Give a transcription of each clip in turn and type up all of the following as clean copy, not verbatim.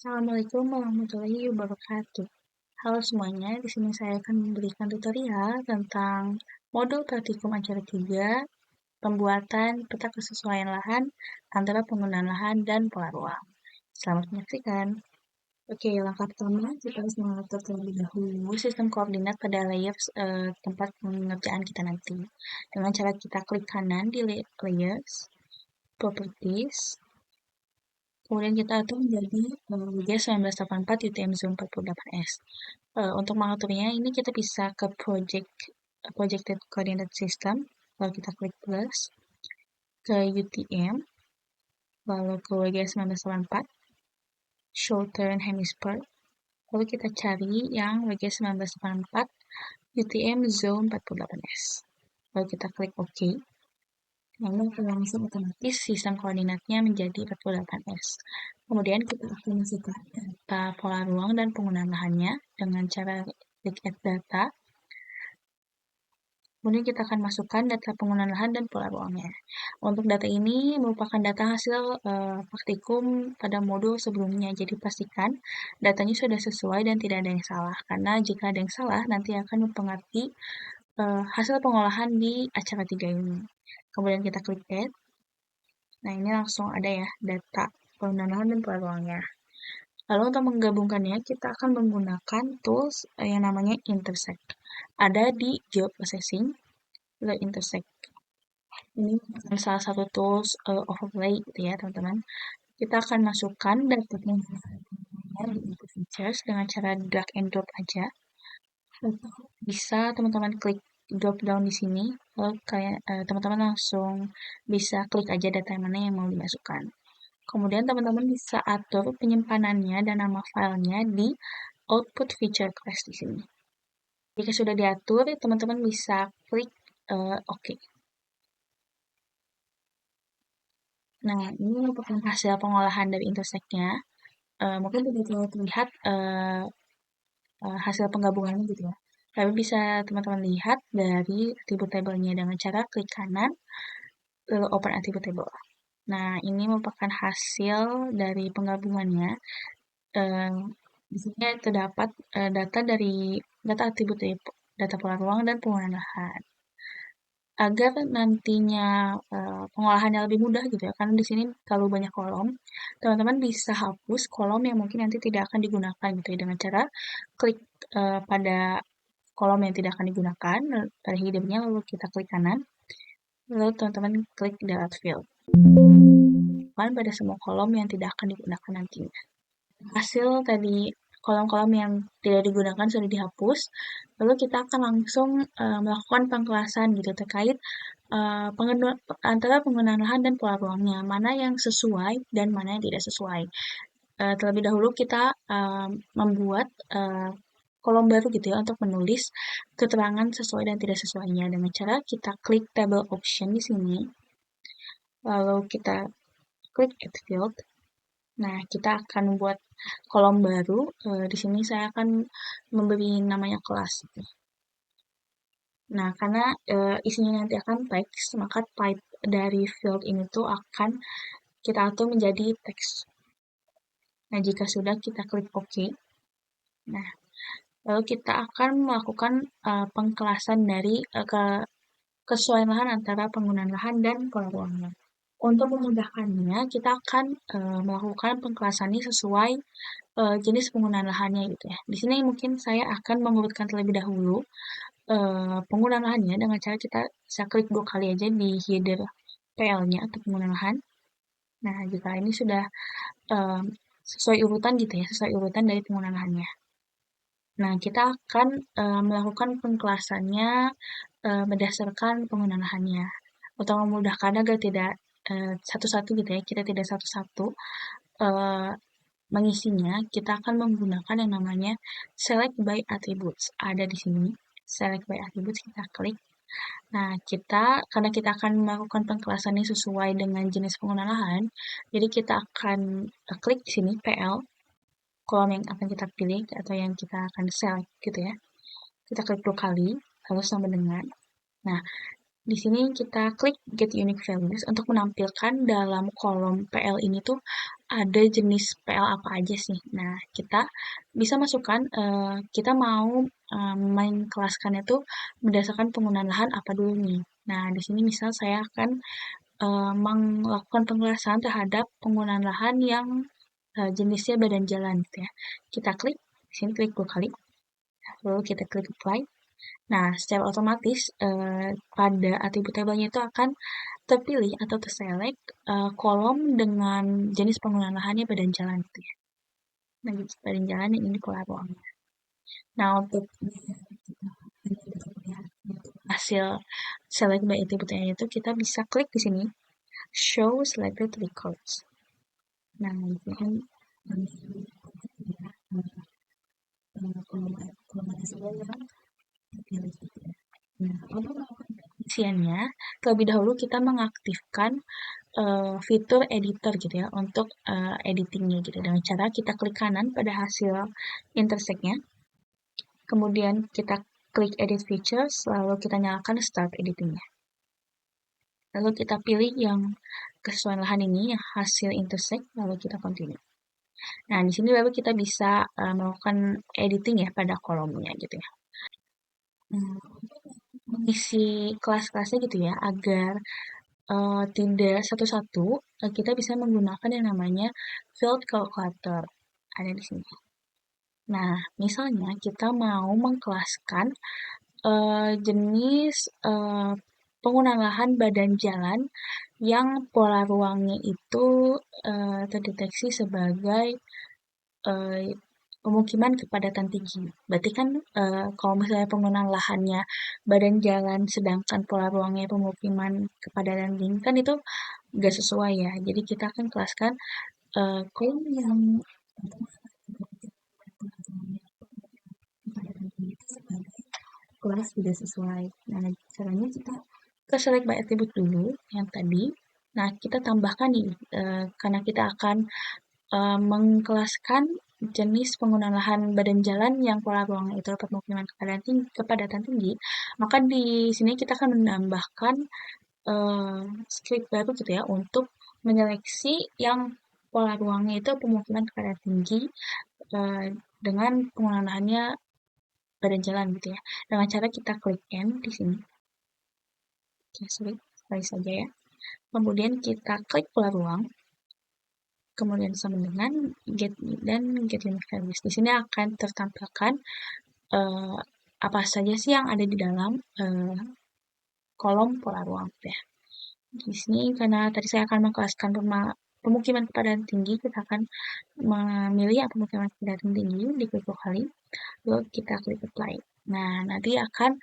Assalamualaikum warahmatullahi wabarakatuh. Halo semuanya, di sini saya akan memberikan tutorial tentang modul praktikum acara 3, pembuatan peta kesesuaian lahan antara penggunaan lahan dan pola ruang. Selamat menyaksikan. Oke, langkah pertama kita harus mengatur terlebih dahulu sistem koordinat pada layers tempat pengerjaan kita nanti. Dengan cara kita klik kanan di layers, properties, kemudian kita atur menjadi WGS 1984 UTM Zoom 48S. Untuk mengaturnya, ini kita bisa ke Projected Coordinate System, lalu kita klik plus, ke UTM, lalu ke WGS 1984, Show Turn Hemisphere, lalu kita cari yang WGS 1984 UTM Zone 48S. Lalu kita klik OK. Lalu akan langsung otomatis sistem koordinatnya menjadi 48S. Kemudian kita akan masukkan data pola ruang dan penggunaan lahannya dengan cara klik add data. Kemudian kita akan masukkan data penggunaan lahan dan pola ruangnya. Untuk data ini merupakan data hasil praktikum pada modul sebelumnya. Jadi pastikan datanya sudah sesuai dan tidak ada yang salah. Karena jika ada yang salah nanti akan mempengaruhi hasil pengolahan di acara 3 ini. Kemudian kita klik add. Nah, ini langsung ada ya data penggunaan lahan dan pola ruangnya. Lalu untuk menggabungkannya, kita akan menggunakan tools yang namanya intersect. Ada di geoprocessing, the intersect. Ini salah satu tools overlay gitu ya, teman-teman. Kita akan masukkan data di input features dengan cara drag and drop aja. Bisa teman-teman klik drop down di sini, lalu teman-teman langsung bisa klik aja data yang mana yang mau dimasukkan. Kemudian teman-teman bisa atur penyimpanannya dan nama filenya di output feature class di sini. Jika sudah diatur, teman-teman bisa klik OK. Nah, ini merupakan hasil pengolahan dari intersect-nya. Mungkin tidak terlalu terlihat hasil penggabungannya gitu ya. Tapi bisa teman-teman lihat dari attribute table-nya dengan cara klik kanan, lalu open attribute table. Nah, ini merupakan hasil dari penggabungannya. Di sini terdapat data dari data atribut data pola ruang dan penggunaan lahan. Agar nantinya pengolahannya lebih mudah gitu ya, karena di sini terlalu banyak kolom, teman-teman bisa hapus kolom yang mungkin nanti tidak akan digunakan gitu ya, dengan cara klik pada kolom yang tidak akan digunakan pada headernya, lalu kita klik kanan, lalu teman-teman klik delete field. Pada semua kolom yang tidak akan digunakan nantinya. Hasil tadi kolom-kolom yang tidak digunakan sudah dihapus, lalu kita akan langsung melakukan pengkelasan gitu terkait antara penggunaan lahan dan pola ruangnya, mana yang sesuai dan mana yang tidak sesuai. Terlebih dahulu kita membuat kolom baru gitu ya untuk menulis keterangan sesuai dan tidak sesuainya dengan cara kita klik table option di sini, lalu kita klik add field. Nah, kita akan membuat kolom baru. Di sini saya akan memberi namanya kelas. Nah, karena isinya nanti akan teks, maka type dari field ini tuh akan kita atur menjadi teks. Nah, jika sudah, kita klik OK. Nah, lalu kita akan melakukan pengkelasan dari kesesuaian lahan antara penggunaan lahan dan pola ruangnya. Untuk memudahkannya, kita akan melakukan pengkelasannya sesuai jenis penggunaan lahannya gitu ya. Di sini mungkin saya akan mengurutkan terlebih dahulu penggunaan lahannya dengan cara kita bisa klik 2 kali aja di header PL-nya atau penggunaan lahan. Nah, jika ini sudah sesuai urutan gitu ya, sesuai urutan dari penggunaan lahannya. Nah, kita akan melakukan pengkelasannya berdasarkan penggunaan lahannya. Untuk memudahkan agar tidak satu-satu gitu ya, kita tidak satu-satu mengisinya, kita akan menggunakan yang namanya select by attributes. Ada di sini, select by attributes, kita klik. Nah, karena kita akan melakukan pengkelasannya sesuai dengan jenis penggunaan lahan, jadi kita akan klik di sini PL, kolom yang akan kita pilih atau yang kita akan select gitu ya. Kita klik 2 kali, lalu sama dengan. Nah, di sini kita klik Get Unique Values untuk menampilkan dalam kolom PL ini tuh ada jenis PL apa aja sih. Nah, kita bisa masukkan, kita mau mengkelaskannya tuh berdasarkan penggunaan lahan apa dulu nih. Nah, di sini misal saya akan melakukan pengelasan terhadap penggunaan lahan yang jenisnya badan jalan gitu ya. Kita klik, di sini klik 2 kali, lalu kita klik apply. Nah, secara otomatis pada atribut tabelnya itu akan terpilih atau terselect kolom dengan jenis penggunaan lahannya badan jalan gitu ya. Nah, badan jalan yang ini pola ruangnya. Nah, untuk hasil select by attribute-nya itu kita bisa klik di sini show selected records. Nah, ini kan nah, untuk isiannya, terlebih dahulu kita mengaktifkan fitur editor gitu ya untuk editingnya gitu dengan cara kita klik kanan pada hasil intersect-nya, kemudian kita klik edit features, lalu kita nyalakan start editingnya. Lalu kita pilih yang kesesuaian lahan ini, yang hasil intersect, lalu kita continue. Nah, di sini baru kita bisa melakukan editing ya pada kolomnya gitu ya. Mengisi kelas-kelasnya gitu ya, agar tidak satu-satu, kita bisa menggunakan yang namanya field calculator. Ada di sini. Nah, misalnya kita mau mengkelaskan jenis penggunaan lahan badan jalan yang pola ruangnya itu terdeteksi sebagai eh, pemukiman kepadatan tinggi. Berarti kan kalau misalnya penggunaan lahannya badan jalan sedangkan pola ruangnya pemukiman kepadatan tinggi kan itu nggak sesuai ya. Jadi kita akan kelaskan kolom yang kelas tidak sesuai. Nah, caranya kita ke select by attribute dulu yang tadi. Nah, kita tambahkan nih, karena kita akan mengkelaskan jenis penggunaan lahan badan jalan yang pola ruangnya itu pemukiman kepadatan tinggi, maka di sini kita akan menambahkan script baru gitu ya untuk menyeleksi yang pola ruangnya itu pemukiman kepadatan tinggi dengan penggunaan lahannya badan jalan gitu ya. Dengan cara kita klik N di sini. Oke, sekali saja ya. Kemudian kita klik pola ruang, kemudian sama dengan get dan get unique values. Di sini akan tertampilkan uh, apa saja sih yang ada di dalam kolom pola ruang ya. Di sini karena tadi saya akan mengkelaskan pemukiman kepadatan tinggi, kita akan memilih yang pemukiman kepadatan tinggi, diklik 2 kali, lalu kita klik apply. Nah, nanti akan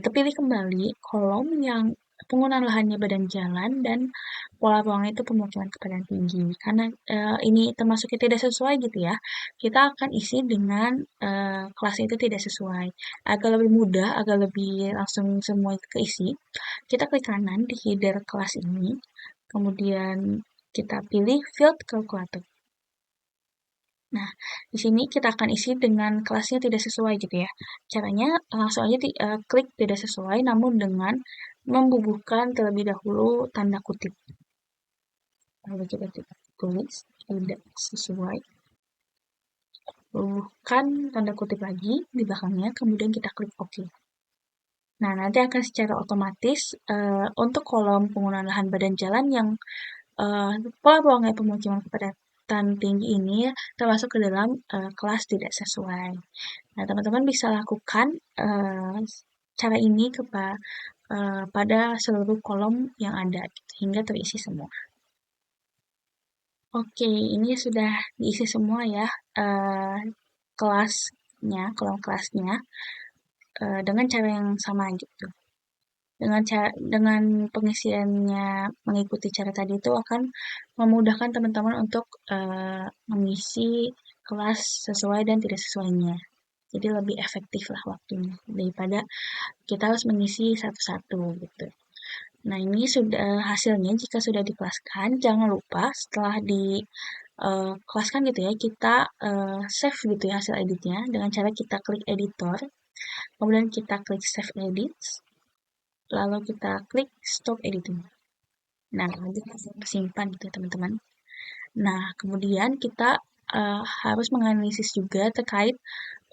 terpilih kembali kolom yang penggunaan lahannya badan jalan dan pola ruangnya itu pemukiman kepadatan tinggi. Karena ini termasuknya tidak sesuai gitu ya, kita akan isi dengan kelas itu tidak sesuai. Agar lebih mudah, agar lebih langsung semua itu keisi, kita klik kanan di header kelas ini, kemudian kita pilih field calculator. Nah, di sini kita akan isi dengan kelasnya tidak sesuai gitu ya. Caranya langsung aja klik tidak sesuai namun dengan membubuhkan terlebih dahulu tanda kutip. Lalu kita tulis tidak sesuai. Bubuhkan tanda kutip lagi di belakangnya, kemudian kita klik OK. Nah, nanti akan secara otomatis untuk kolom penggunaan lahan badan jalan yang pola ruangnya pemukiman kepadatan tinggi ini termasuk ke dalam kelas tidak sesuai. Nah, teman-teman bisa lakukan cara ini pada seluruh kolom yang ada hingga terisi semua. Oke, ini sudah diisi semua ya kelasnya, kolom kelasnya dengan cara yang sama gitu. Dengan pengisiannya mengikuti cara tadi itu akan memudahkan teman-teman untuk mengisi kelas sesuai dan tidak sesuainya. Jadi lebih efektif lah waktunya daripada kita harus mengisi satu-satu gitu. Nah, ini sudah hasilnya jika sudah dikelaskan, jangan lupa setelah dikelaskan gitu ya, kita save gitu ya hasil editnya dengan cara kita klik editor, kemudian kita klik save edits, lalu kita klik stop editing. Nah, nanti tersimpan gitu ya teman-teman. Nah, kemudian kita harus menganalisis juga terkait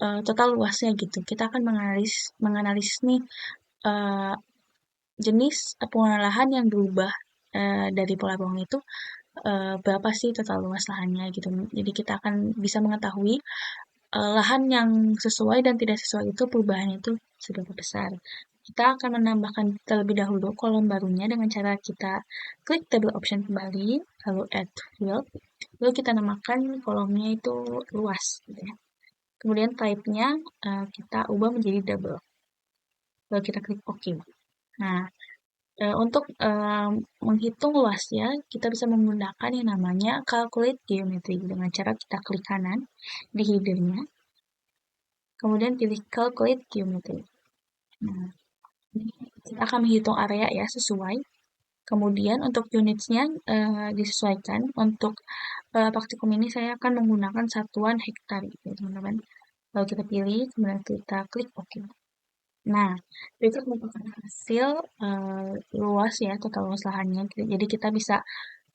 total luasnya gitu. Kita akan menganalisis nih uh, jenis penggunaan lahan yang berubah dari pola ruang itu berapa sih total luas lahannya gitu. Jadi kita akan bisa mengetahui lahan yang sesuai dan tidak sesuai itu perubahannya itu seberapa besar. Kita akan menambahkan terlebih dahulu kolom barunya dengan cara kita klik table option kembali, lalu add field, lalu kita namakan kolomnya itu luas gitu ya. Kemudian type-nya kita ubah menjadi double. Lalu kita klik OK. Nah, untuk menghitung luasnya, kita bisa menggunakan yang namanya calculate geometry dengan cara kita klik kanan di header-nya, kemudian pilih calculate geometry. Nah, ini kita akan menghitung area ya sesuai. Kemudian untuk unitsnya disesuaikan. Untuk praktikum ini saya akan menggunakan satuan hektar ya teman-teman. Lalu kita pilih, kemudian kita klik OK. Nah, berikut merupakan hasil luas ya, total luas lahannya. Jadi kita bisa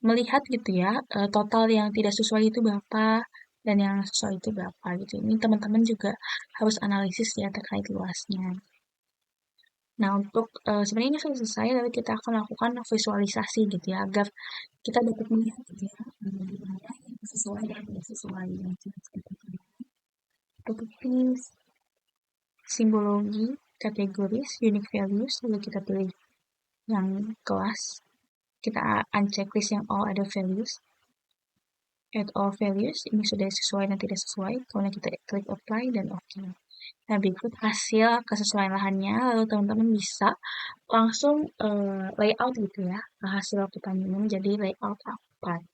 melihat gitu ya, total yang tidak sesuai itu berapa dan yang sesuai itu berapa gitu. Ini teman-teman juga harus analisis ya terkait luasnya. Nah, untuk sebenarnya ini sudah selesai, tapi kita akan lakukan visualisasi gitu ya, agar kita dapat melihat gitu ya, di mana yang sesuai dan tidak sesuai. Untuk simbologi, kategoris, unique values, lalu kita pilih yang kelas, kita uncheck list yang all other values, add all values, ini sudah sesuai dan tidak sesuai, kemudian kita klik apply dan OK. Nah, berikut hasil kesesuaian lahannya, lalu teman-teman bisa langsung layout gitu ya, hasil lakukannya ini menjadi layout apa.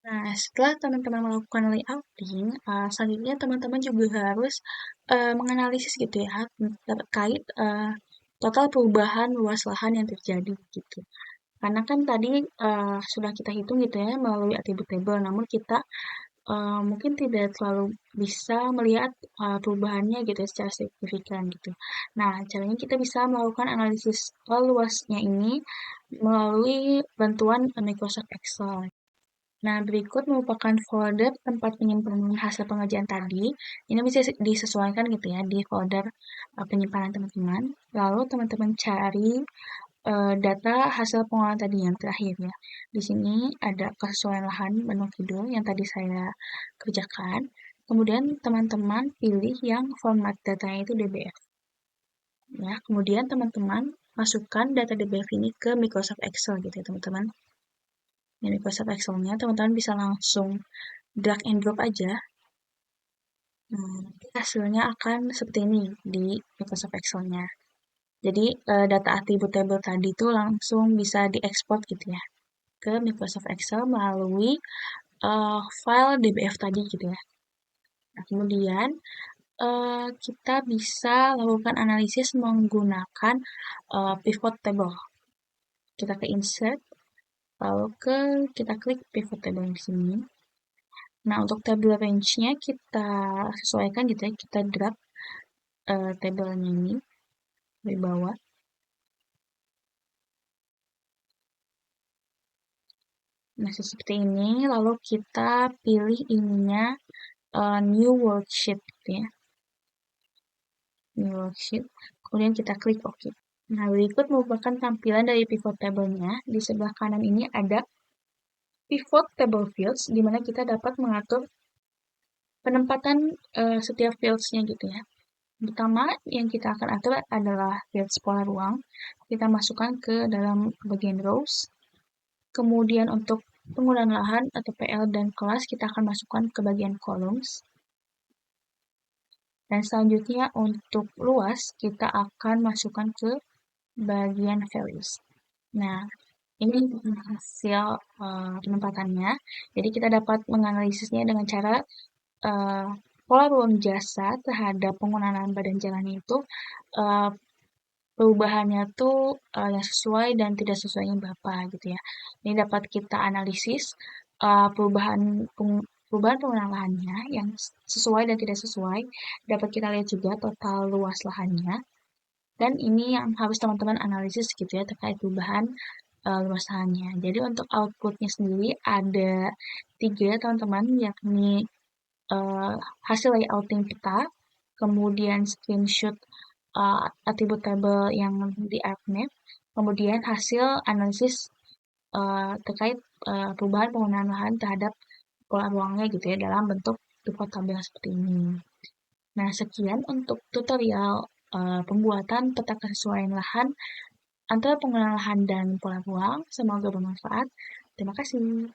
Nah, setelah teman-teman melakukan layouting, selanjutnya teman-teman juga harus menganalisis gitu ya, terkait total perubahan luas lahan yang terjadi gitu. Karena kan tadi sudah kita hitung gitu ya melalui atribut table, namun kita mungkin tidak terlalu bisa melihat perubahannya gitu ya secara signifikan gitu. Nah, caranya kita bisa melakukan analisis luasnya ini melalui bantuan Microsoft Excel. Nah, berikut merupakan folder tempat penyimpanan hasil pengerjaan tadi. Ini bisa disesuaikan gitu ya di folder penyimpanan teman-teman. Lalu teman-teman cari data hasil pengolahan tadi yang terakhir ya. Di sini ada kesesuaian lahan menu kidul yang tadi saya kerjakan. Kemudian teman-teman pilih yang format datanya itu DBF. Ya, kemudian teman-teman masukkan data DBF ini ke Microsoft Excel gitu ya teman-teman. Di Microsoft Excel-nya teman-teman bisa langsung drag and drop aja. Nah, hasilnya akan seperti ini di Microsoft Excel-nya. Jadi data atribut table tadi itu langsung bisa diekspor gitu ya ke Microsoft Excel melalui file DBF tadi gitu ya. Nah, kemudian kita bisa lakukan analisis menggunakan pivot table. Kita ke insert, lalu kita klik pivot table di sini. Nah, untuk table range-nya kita sesuaikan gitu ya, kita drag tabelnya ini dari bawah. Nah, seperti ini, lalu kita pilih ininya new worksheet gitu ya. New worksheet, kemudian kita klik OK. Nah, berikut merupakan tampilan dari pivot table-nya. Di sebelah kanan ini ada pivot table fields, di mana kita dapat mengatur penempatan setiap fields-nya gitu ya. Pertama, yang kita akan atur adalah fields pola ruang. Kita masukkan ke dalam bagian rows. Kemudian untuk penggunaan lahan atau PL dan kelas, kita akan masukkan ke bagian columns. Dan selanjutnya untuk luas, kita akan masukkan ke bagian values. Nah, ini hasil penempatannya. Jadi kita dapat menganalisisnya dengan cara pola ruang jasa terhadap penggunaan badan jalannya itu perubahannya tuh yang sesuai dan tidak sesuainya berapa gitu ya. Ini dapat kita analisis perubahan penggunaan lahannya yang sesuai dan tidak sesuai. Dapat kita lihat juga total luas lahannya. Dan ini yang harus teman-teman analisis gitu ya terkait perubahan luas lahannya. Jadi untuk outputnya sendiri ada 3 teman-teman, yakni hasil layouting peta, kemudian screenshot atribut table yang di ArcMap, kemudian hasil analisis terkait perubahan penggunaan lahan terhadap pola ruangnya gitu ya dalam bentuk pivot tabel seperti ini. Nah, sekian untuk tutorial pembuatan peta kesesuaian lahan antara penggunaan lahan dan pola ruang. Semoga bermanfaat. Terima kasih.